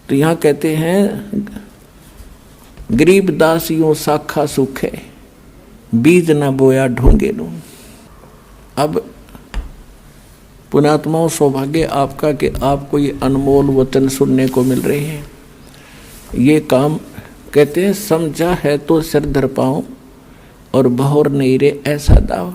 तो यहाँ कहते हैं गरीब दासियों साखा सूखे, बीज न बोया ढूंगे नू। अब पुण्यात्माओं, सौभाग्य आपका कि आपको ये अनमोल वचन सुनने को मिल रहे हैं। ये काम कहते हैं समझा है तो सिर धर पाऊं और बहुर नहीं रे ऐसा दाव।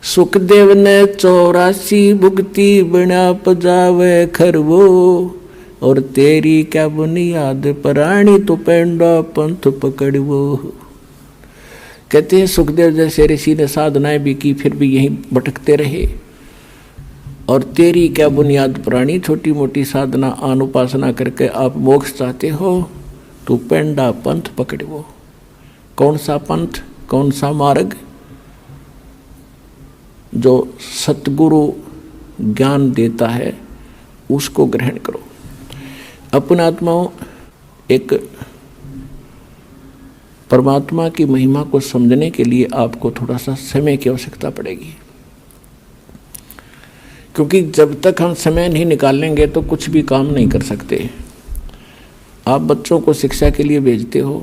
सुखदेव ने 84 भुगती बिना पजावे खरवो, और तेरी क्या बुनियाद प्राणी तो पेंडा पंथ पकड़वो। कहते हैं सुखदेव जैसे ऋषि ने साधनाएं भी की फिर भी यहीं भटकते रहे, और तेरी क्या बुनियाद प्राणी, छोटी मोटी साधना अनुपासना करके आप मोक्ष चाहते हो तो पेंडा पंथ पकड़वो। कौन सा पंथ, कौन सा मार्ग? जो सतगुरु ज्ञान देता है उसको ग्रहण करो। अपने आत्माओं, एक परमात्मा की महिमा को समझने के लिए आपको थोड़ा सा समय की आवश्यकता पड़ेगी, क्योंकि जब तक हम समय नहीं निकालेंगे तो कुछ भी काम नहीं कर सकते। आप बच्चों को शिक्षा के लिए भेजते हो,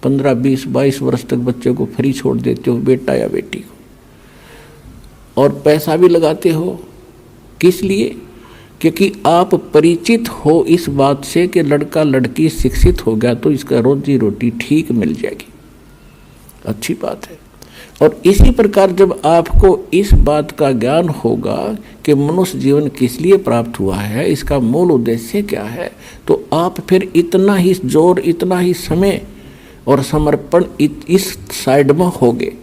15, 20, 22 वर्ष तक बच्चे को फ्री छोड़ देते हो, बेटा या बेटी को, और पैसा भी लगाते हो। किस लिए? क्योंकि आप परिचित हो इस बात से कि लड़का लड़की शिक्षित हो गया तो इसका रोजी रोटी ठीक मिल जाएगी, अच्छी बात है। और इसी प्रकार जब आपको इस बात का ज्ञान होगा कि मनुष्य जीवन किस लिए प्राप्त हुआ है, इसका मूल उद्देश्य क्या है, तो आप फिर इतना ही जोर, इतना ही समय और समर्पण इस साइड में होगे।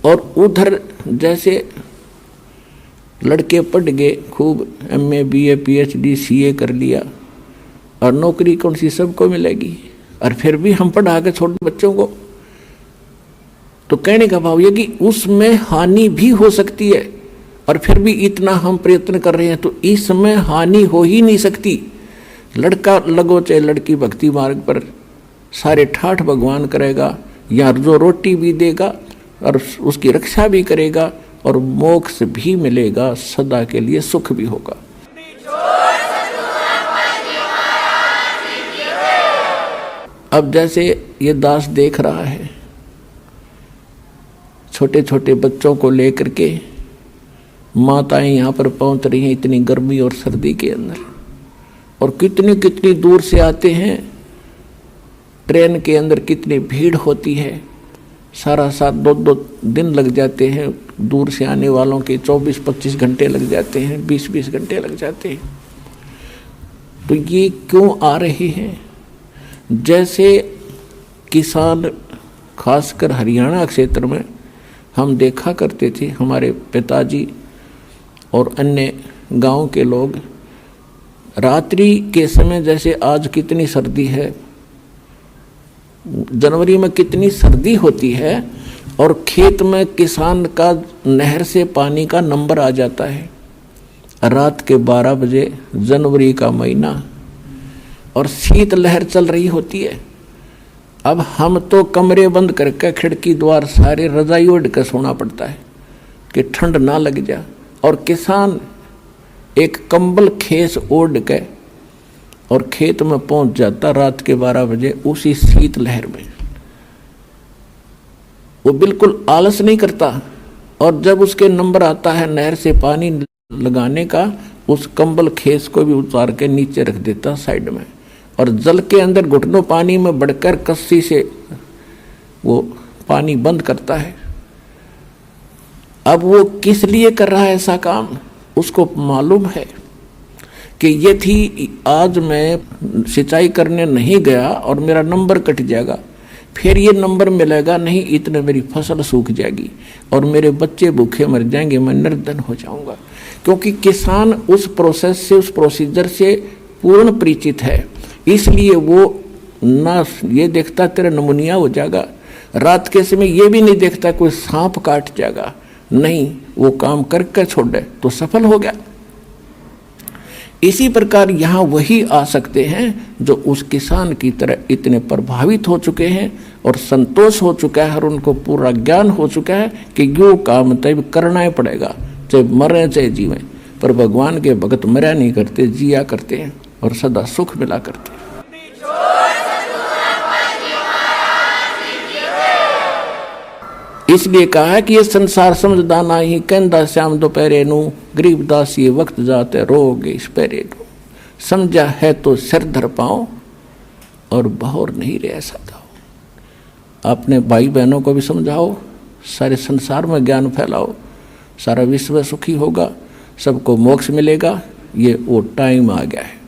और उधर जैसे लड़के पढ़ गए खूब, MA BA PhD CA कर लिया, और नौकरी कौन सी सबको मिलेगी, और फिर भी हम पढ़ा के छोटे बच्चों को, तो कहने का भाव ये कि उसमें हानि भी हो सकती है। और फिर भी इतना हम प्रयत्न कर रहे हैं तो इसमें हानि हो ही नहीं सकती। लड़का लगो चाहे लड़की भक्ति मार्ग पर, सारे ठाठ भगवान करेगा, या जो रोटी भी देगा और उसकी रक्षा भी करेगा, और मोक्ष भी मिलेगा, सदा के लिए सुख भी होगा। अब जैसे ये दास देख रहा है, छोटे छोटे बच्चों को लेकर के माताएं यहाँ पर पहुंच रही हैं इतनी गर्मी और सर्दी के अंदर, और कितनी कितनी दूर से आते हैं। ट्रेन के अंदर कितनी भीड़ होती है, सारा साथ 2-2 दिन लग जाते हैं। दूर से आने वालों के 24-25 घंटे लग जाते हैं, 20-20 घंटे लग जाते हैं। तो ये क्यों आ रहे हैं? जैसे किसान, खासकर हरियाणा क्षेत्र में हम देखा करते थे, हमारे पिताजी और अन्य गांव के लोग, रात्रि के समय जैसे आज कितनी सर्दी है, जनवरी में कितनी सर्दी होती है, और खेत में किसान का नहर से पानी का नंबर आ जाता है रात के 12 बजे, जनवरी का महीना, और शीत लहर चल रही होती है। अब हम तो कमरे बंद करके खिड़की द्वार सारे रजाई ओढ़ कर सोना पड़ता है कि ठंड ना लग जाए, और किसान एक कंबल खेस ओढ़ के और खेत में पहुंच जाता रात के 12 बजे उसी शीत लहर में। वो बिल्कुल आलस नहीं करता, और जब उसके नंबर आता है नहर से पानी लगाने का, उस कंबल खेस को भी उतार के नीचे रख देता साइड में, और जल के अंदर घुटनों पानी में बढ़कर कस्सी से वो पानी बंद करता है। अब वो किस लिए कर रहा है ऐसा काम? उसको मालूम है कि यदि आज मैं सिंचाई करने नहीं गया और मेरा नंबर कट जाएगा, फिर ये नंबर मिलेगा नहीं, इतने मेरी फसल सूख जाएगी और मेरे बच्चे भूखे मर जाएंगे, मैं निर्धन हो जाऊंगा। क्योंकि किसान उस प्रोसेस से, उस प्रोसीजर से पूर्ण परिचित है, इसलिए वो ना ये देखता तेरा नमूनिया हो जाएगा, रात के समय ये भी नहीं देखता कोई सांप काट जाएगा, नहीं, वो काम करके छोड़े तो सफल हो गया। इसी प्रकार यहाँ वही आ सकते हैं जो उस किसान की तरह इतने प्रभावित हो चुके हैं और संतोष हो चुका है और उनको पूरा ज्ञान हो चुका है कि यो काम तब करना ही पड़ेगा, चाहे मरे चाहे जीवें। पर भगवान के भगत मरा नहीं करते, जिया करते हैं, और सदा सुख मिला करते। इसलिए कहा है कि ये संसार समझदा नाही, कहंदा श्याम दोपहरे नू, गरीबदास ये वक्त जाते रोगे इस पैरे नू। समझा है तो सिर धर पाओ और बहोर नहीं रह सकता। अपने भाई बहनों को भी समझाओ, सारे संसार में ज्ञान फैलाओ, सारा विश्व सुखी होगा, सबको मोक्ष मिलेगा। ये वो टाइम आ गया है।